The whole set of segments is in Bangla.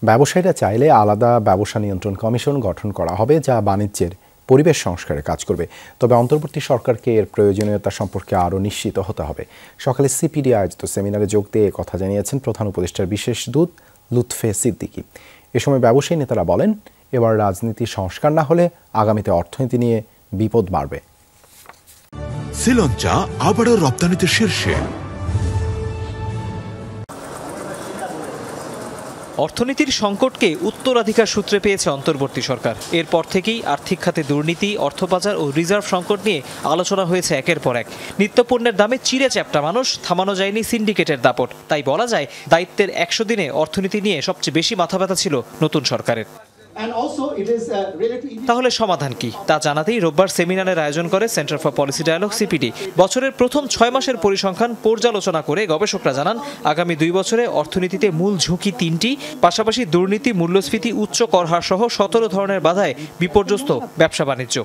ব্যবসায়ীরা চাইলে আলাদা ব্যবসা নিয়ন্ত্রণ কমিশন গঠন করা হবে, যা বাণিজ্যের পরিবেশ সংস্কারে কাজ করবে। তবে অন্তর্বর্তী সরকারকে এর প্রয়োজনীয়তা সম্পর্কে আরও নিশ্চিত হতে হবে। সকালে সিপিডি আয়োজিত সেমিনারে যোগ দিয়ে কথা জানিয়েছেন প্রধান উপদেষ্টার বিশেষ দূত লুৎফে সিদ্দিকী। এ সময় ব্যবসায়ী নেতারা বলেন, এবার রাজনীতি সংস্কার না হলে আগামীতে অর্থনীতি নিয়ে বিপদ বাড়বে। শ্রীলঙ্কা আবারও রপ্তানিতে শীর্ষে। অর্থনীতির সংকটকে উত্তরাধিকার সূত্রে পেয়েছে অন্তর্বর্তী সরকার। এরপর থেকেই আর্থিক খাতে দুর্নীতি, অর্থপাচার ও রিজার্ভ সংকট নিয়ে আলোচনা হয়েছে একের পর এক। নিত্যপণ্যের দামে চিড়ে চ্যাপ্টা মানুষ, থামানো যায়নি সিন্ডিকেটের দাপট। তাই বলা যায়, দায়িত্বের 100 দিনে অর্থনীতি নিয়ে সবচেয়ে বেশি মাথা ব্যথা ছিল নতুন সরকারের। তাহলে সমাধান কি, তা জানাতেই রোববার সেমিনারের আয়োজন করে centre for policy dialogue CPD. বছরের প্রথম 6 মাসের পরিসংখ্যান পর্যালোচনা করে গবেষকরা জানান, আগামী 2 বছরে অর্থনীতিতে মূল ঝুঁকি 3টি। পাশাপাশি দুর্নীতি, মূল্যস্ফীতি, উচ্চ কর হার সহ 17 ধরনের বাধায় বিপর্যস্ত ব্যবসা বাণিজ্য।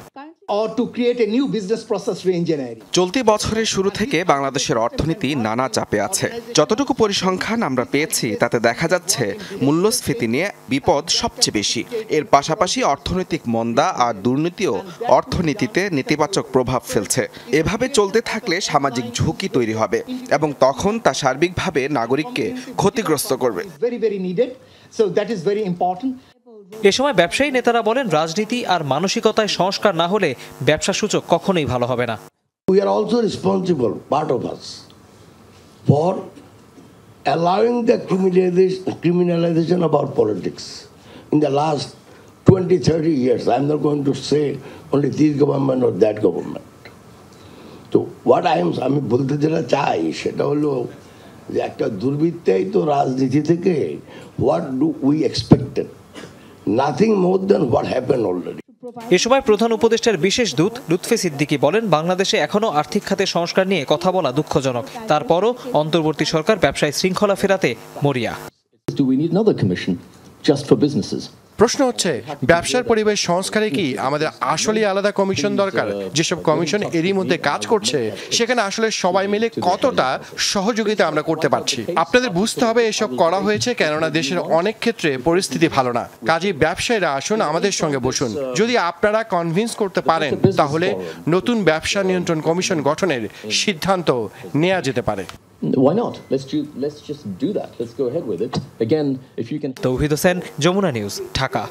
চলতি বছরের শুরু থেকে বাংলাদেশের অর্থনীতি নানা চাপে আছে। যতটুকু পরিসংখ্যান আমরা পেয়েছি তাতে দেখা যাচ্ছে মূল্যস্ফীতি নিয়ে বিপদ সবচেয়ে বেশি। এর পাশাপাশি অর্থনৈতিক মন্দা আর দুর্নীতিও অর্থনীতিতে নেতিবাচক প্রভাব ফেলছে। এভাবে চলতে থাকলে সামাজিক ঝুঁকি তৈরি হবে এবং তখন তা সার্বিকভাবে নাগরিককে ক্ষতিগ্রস্ত করবে। এ সময় ব্যবসায়ী নেতারা বলেন, রাজনীতি আর মানসিকতায় সংস্কার না হলে ব্যবসা সূচক কখনোই ভালো হবে না। We are also responsible, part of us, for allowing the criminalization of our politics. In the last 20-30 years, I'm not going to say only this government or that government. So what আমি বলতে যেটা চাই সেটা হলো যে একটা দুর্বৃত্তাই তো রাজনীতি থেকে what do we expected? Nothing more than what happened already. এ সময় প্রধান উপদেষ্টার বিশেষ দূত লুৎফে সিদ্দিকী বলেন, বাংলাদেশে এখনো আর্থিক খাতে সংস্কার নিয়ে কথা বলা দুঃখজনক। তারপরও অন্তর্বর্তী সরকার ব্যবসায় শৃঙ্খলা ফেরাতে মরিয়া। প্রশ্ন হচ্ছে, ব্যবসার পরিবেশ সংস্কারে কি আমাদের আসলে আলাদা কমিশন দরকার? যেসব কমিশন এরই মধ্যে কাজ করছে সেখানে আসলে সবাই মিলে কতটা সহযোগিতা আমরা করতে পারছি? আপনাদের বুঝতে হবে এসব করা হয়েছে কেননা দেশের অনেক ক্ষেত্রে পরিস্থিতি ভালো না। কাজেই ব্যবসায়ীরা আসুন, আমাদের সঙ্গে বসুন। যদি আপনারা কনভিন্স করতে পারেন তাহলে নতুন ব্যবসা নিয়ন্ত্রণ কমিশন গঠনের সিদ্ধান্ত নেওয়া যেতে পারে। Why not? Let's just do that. Let's go ahead with it. Again, if you can. Tawhid Hossain, Jamuna News, Dhaka.